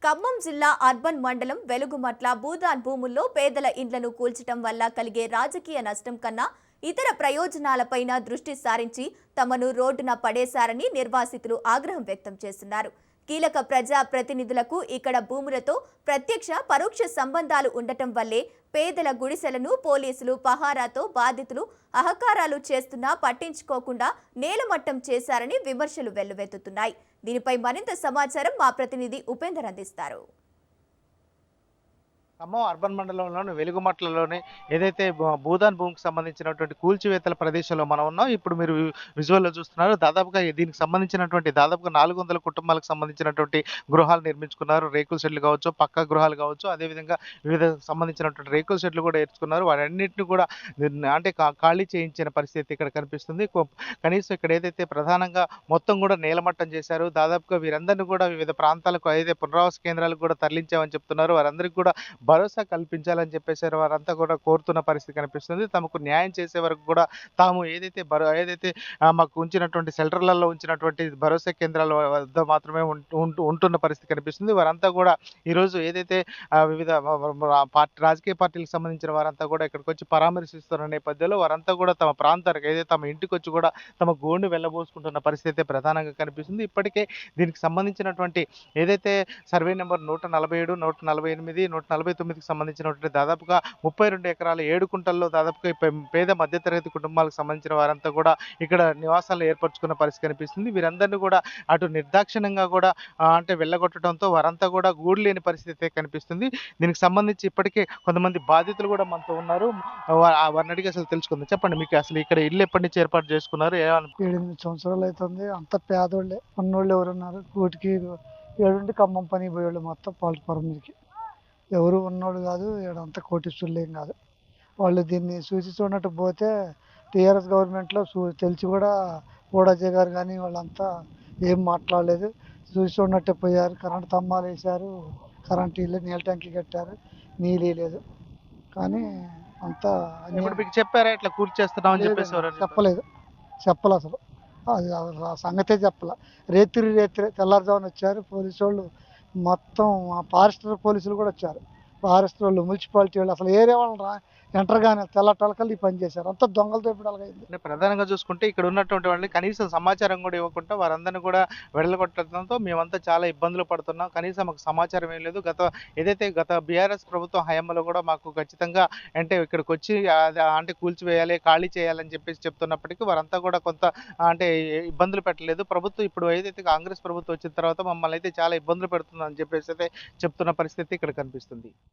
ఖమ్మం జిల్లా అర్బన్ మండలం వెలుగుమట్ల భూదాన్ భూముల్లో పేదల ఇండ్లను కూల్చడం వల్ల కలిగే రాజకీయ నష్టం కన్నా ఇతర ప్రయోజనాలపైన దృష్టి సారించి తమను రోడ్డున పడేశారని నిర్వాసితులు ఆగ్రహం వ్యక్తం చేస్తున్నారు. కీలక ప్రజా ప్రతినిధులకు ఇక్కడ భూములతో ప్రత్యక్ష పరోక్ష సంబంధాలు ఉండటం వల్లే పేదల గుడిసెలను పోలీసులు పహారాతో బాధితులు అహకారాలు చేస్తున్నా పట్టించుకోకుండా నేలమట్టం చేశారని విమర్శలు వెల్లువెత్తుతున్నాయి. దీనిపై మరింత సమాచారం మా ప్రతినిధి ఉపేందర్ అందిస్తారు. ఖమ్మం అర్బన్ మండలంలోని వెలుగుమట్లలోని ఏదైతే భూదాన్ భూమికి సంబంధించినటువంటి కూల్చివేతల ప్రదేశంలో మనం ఉన్నాం. ఇప్పుడు మీరు విజువల్లో చూస్తున్నారు. దాదాపుగా దీనికి సంబంధించినటువంటి దాదాపుగా 400 కుటుంబాలకు సంబంధించినటువంటి గృహాలు నిర్మించుకున్నారు. రేకుల షెడ్లు కావచ్చు, పక్క గృహాలు కావచ్చు, అదేవిధంగా వివిధ సంబంధించినటువంటి రేకుల షెడ్లు కూడా ఏర్చుకున్నారు. వాటన్నిటిని కూడా అంటే ఖాళీ చేయించిన పరిస్థితి ఇక్కడ కనిపిస్తుంది. కనీసం ఇక్కడ ఏదైతే ప్రధానంగా మొత్తం కూడా నేలమట్టం చేశారు. దాదాపుగా వీరందరినీ కూడా వివిధ ప్రాంతాలకు ఏదైతే పునరావాస కేంద్రాలకు కూడా తరలించామని చెప్తున్నారు. వారందరికీ కూడా భరోసా కల్పించాలని చెప్పేసి వారంతా కూడా కోరుతున్న పరిస్థితి కనిపిస్తుంది. తమకు న్యాయం చేసే వరకు కూడా తాము ఏదైతే మాకు ఉంచినటువంటి షెల్టర్లలో ఉంచినటువంటి భరోసా కేంద్రాల వద్ద మాత్రమే ఉంటున్న పరిస్థితి కనిపిస్తుంది. వారంతా కూడా ఈరోజు ఏదైతే వివిధ రాజకీయ పార్టీలకు సంబంధించిన వారంతా కూడా ఇక్కడికి వచ్చి పరామర్శిస్తున్న నేపథ్యంలో వారంతా కూడా తమ ప్రాంతానికి ఏదైతే తమ ఇంటికి వచ్చి కూడా తమ గోడును వెళ్ళబోసుకుంటున్న పరిస్థితి ప్రధానంగా కనిపిస్తుంది. ఇప్పటికే దీనికి సంబంధించినటువంటి ఏదైతే సర్వే నెంబర్ 147, 148, 149కి సంబంధించినటువంటి దాదాపుగా 32 ఎకరాల 7 కుంటల్లో దాదాపుగా పేద మధ్యతరగతి కుటుంబాలకు సంబంధించిన వారంతా కూడా ఇక్కడ నివాసాలు ఏర్పరచుకున్న పరిస్థితి కనిపిస్తుంది. వీరందరినీ కూడా అటు నిర్దాక్షిణ్యంగా కూడా అంటే వెళ్ళగొట్టడంతో వారంతా కూడా గూడు లేని పరిస్థితి కనిపిస్తుంది. దీనికి సంబంధించి ఇప్పటికే కొంతమంది బాధితులు కూడా మనతో ఉన్నారు. వారిని అడిగి అసలు తెలుసుకుందాం. చెప్పండి, మీకు అసలు ఇక్కడ ఇల్లు ఎప్పటి నుంచి ఏర్పాటు చేసుకున్నారు? 8 సంవత్సరాలు అవుతుంది. అంత పేదోళ్ళే, ఉన్నోళ్ళు ఎవరున్నారు? కోటికి 7 ఖమ్మం పని పోయేవాళ్ళు మొత్తం పాల్పురం మీదకి ఎవరు ఉన్నోడు కాదు. ఏడంతా కోటీశ్వరులు ఏం కాదు. వాళ్ళు దీన్ని చూసి చూడనట్టు పోతే టీఆర్ఎస్ గవర్నమెంట్లో తెలిసి కూడా ఓడాజే గారు కానీ వాళ్ళంతా ఏం మాట్లాడలేదు. చూసి చూడనట్టే పోయారు. కరెంట్ స్తంభాలు వేశారు, కరెంట్ ఇల్లు, నీళ్ళ ట్యాంకీ కట్టారు, నీళ్ళు లేదు. కానీ అంతా చెప్పారా ఇట్లా కూర్చేస్తున్నామని చెప్పేసి? చెప్పలే అసలు. అది ఆ సంగతే చెప్పలే. రేత్రి తెల్లారుజామున వచ్చారు పోలీసు వాళ్ళు. మొత్తం ఫారెస్టర్ పోలీసులు కూడా వచ్చారు. ఫారెస్టర్ వాళ్ళు, మున్సిపాలిటీ వాళ్ళు, అసలు ఏరియా వాళ్ళు ఎంటర్ కానీ తెల్లటలకలు ఈ పని చేశారు. అంతా దొంగలతో ఇప్పుడు ప్రధానంగా చూసుకుంటే ఇక్కడ ఉన్నటువంటి వాళ్ళని కనీసం సమాచారం కూడా ఇవ్వకుండా వారందరినీ కూడా వెళ్ళగొట్టడంతో మేమంతా చాలా ఇబ్బందులు పడుతున్నాం. కనీసం మాకు సమాచారం ఏం లేదు. గత బీఆర్ఎస్ ప్రభుత్వం హయాంలో కూడా మాకు ఖచ్చితంగా అంటే ఇక్కడికి వచ్చి అంటే కూల్చివేయాలి, ఖాళీ చేయాలని చెప్పేసి చెప్తున్నప్పటికీ వారంతా కూడా కొంత అంటే ఇబ్బందులు పెట్టలేదు. ప్రభుత్వం ఇప్పుడు ఏదైతే కాంగ్రెస్ ప్రభుత్వం వచ్చిన తర్వాత మమ్మల్ని అయితే చాలా ఇబ్బందులు పెడుతుందని చెప్పేసి అయితే చెప్తున్న పరిస్థితి ఇక్కడ కనిపిస్తుంది.